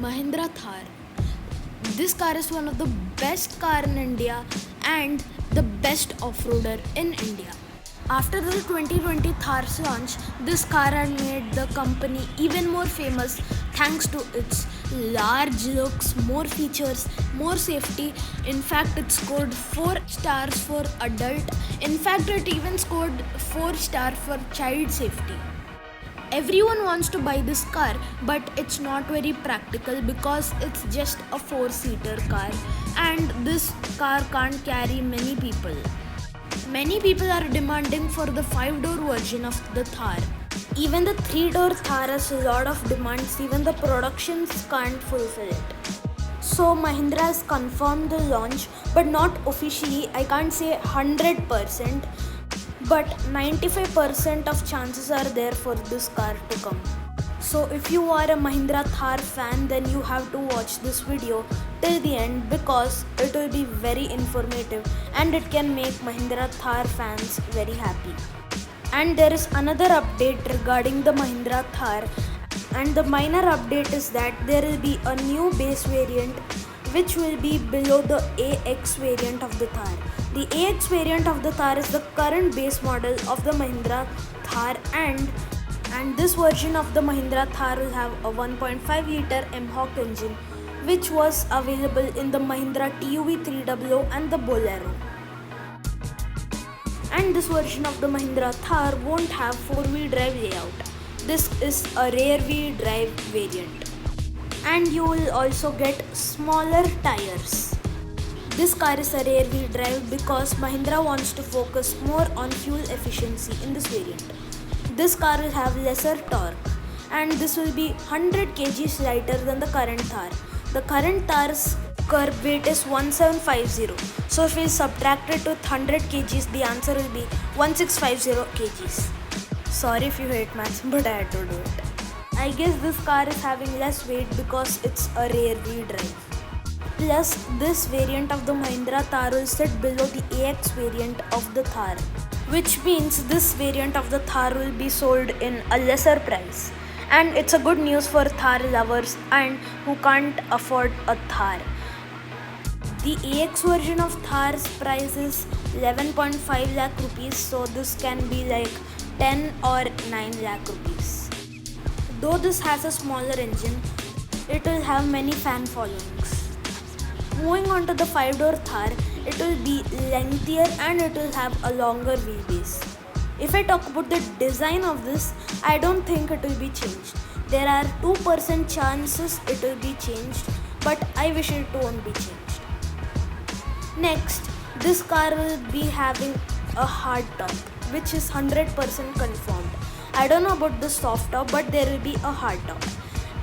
Mahindra Thar. This car is one of the best car in India and the best off-roader in India. After the 2020 Thar's launch, this car had made the company even more famous thanks to its large looks, more features, more safety. In fact, it scored 4 stars for adult. In fact, it even scored 4 star for child safety. Everyone wants to buy this car, but it's not very practical because it's just a 4-seater car and this car can't carry many people. Many people are demanding for the 5-door version of the Thar. Even the 3-door Thar has a lot of demands, even the productions can't fulfill it. So Mahindra has confirmed the launch, but not officially. I can't say 100%, but 95% of chances are there for this car to come. So if you are a Mahindra Thar fan, then you have to watch this video till the end because it will be very informative and it can make Mahindra Thar fans very happy. And there is another update regarding the Mahindra Thar, and the minor update is that there will be a new base variant which will be below the AX variant of the Thar. The AX variant of the Thar is the current base model of the Mahindra Thar, and this version of the Mahindra Thar will have a 1.5 liter M-Hawk engine which was available in the Mahindra TUV 300 and the Bolero. And this version of the Mahindra Thar won't have 4-wheel drive layout. This is a rear-wheel drive variant. And you will also get smaller tires. This car is a rear-wheel drive because Mahindra wants to focus more on fuel efficiency in this variant. This car will have lesser torque and this will be 100 kgs lighter than the current Thar. The current Thar's curb weight is 1750. So if we subtract it with 100 kgs, the answer will be 1650 kgs. Sorry if you hate maths, but I had to do it. I guess this car is having less weight because it's a rear wheel drive. Plus, this variant of the Mahindra Thar will sit below the AX variant of the Thar, which means this variant of the Thar will be sold in a lesser price. And it's a good news for Thar lovers and who can't afford a Thar. The AX version of Thar's price is 11.5 lakh rupees, so this can be like 10 or 9 lakh rupees. Though this has a smaller engine, it will have many fan followings. Moving on to the 5-door Thar, it will be lengthier and it will have a longer wheelbase. If I talk about the design of this, I don't think it will be changed. There are 2% chances it will be changed, but I wish it won't be changed. Next, this car will be having a hard top, which is 100% confirmed. I don't know about the soft top, but there will be a hard top.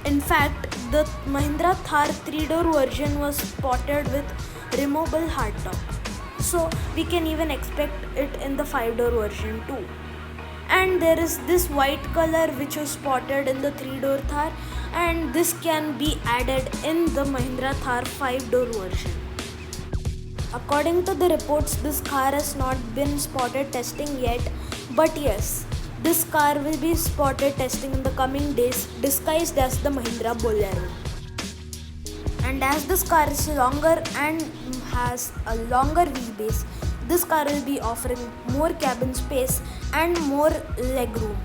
In fact, the Mahindra Thar 3-door version was spotted with removable hardtop. So we can even expect it in the 5-door version too. And there is this white color which was spotted in the 3-door Thar, and this can be added in the Mahindra Thar 5-door version. According to the reports, this car has not been spotted testing yet, but yes, this car will be spotted testing in the coming days disguised as the Mahindra Bolero. And as this car is longer and has a longer wheelbase, this car will be offering more cabin space and more legroom.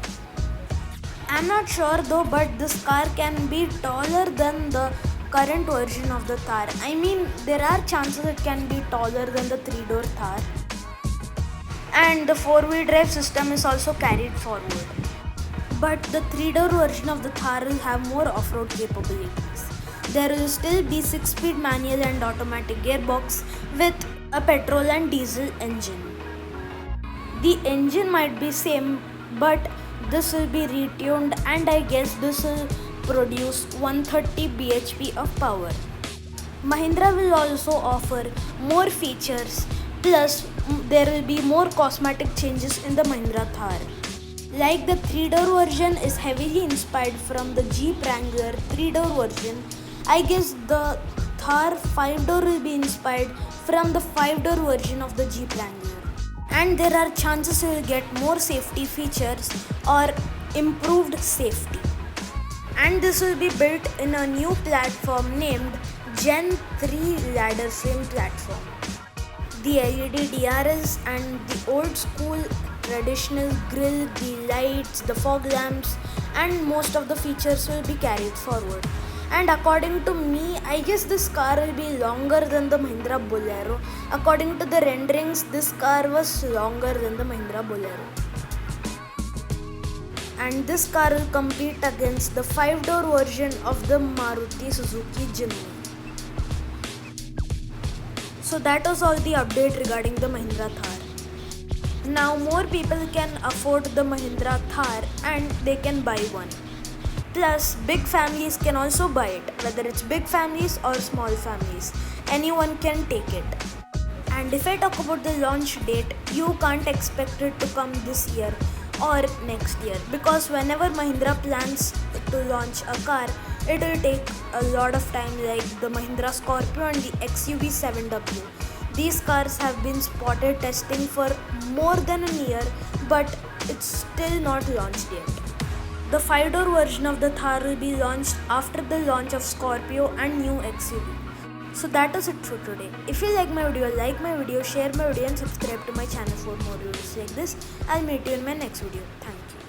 I'm not sure though, but this car can be taller than the current version of the Thar. I mean, there are chances it can be taller than the 3-door Thar. And the 4-wheel drive system is also carried forward. But the 3-door version of the Thar will have more off-road capabilities. There will still be 6-speed manual and automatic gearbox with a petrol and diesel engine. The engine might be same, but this will be retuned, and I guess this will produce 130 bhp of power. Mahindra will also offer more features, plus there will be more cosmetic changes in the Mahindra Thar. Like the 3-door version is heavily inspired from the Jeep Wrangler 3-door version, I guess the Thar 5-door will be inspired from the 5-door version of the Jeep Wrangler. And there are chances you will get more safety features or improved safety. And this will be built in a new platform named Gen 3 ladder frame platform. The LED DRS and the old school traditional grille, the lights, the fog lamps, and most of the features will be carried forward. And according to me, I guess this car will be longer than the Mahindra Bolero. According to the renderings, this car was longer than the Mahindra Bolero. And this car will compete against the 5-door version of the Maruti Suzuki Jimny. So that was all the update regarding the Mahindra Thar. Now more people can afford the Mahindra Thar and they can buy one. Plus, big families can also buy it, whether it's big families or small families. Anyone can take it. And if I talk about the launch date, you can't expect it to come this year or next year, because whenever Mahindra plans to launch a car, it will take a lot of time, like the Mahindra Scorpio and the XUV 7W. These cars have been spotted testing for more than a year, but it's still not launched yet. The 5-door version of the Thar will be launched after the launch of Scorpio and new XUV. So that is it for today. If you like my video, share my video and subscribe to my channel for more videos like this. I'll meet you in my next video. Thank you.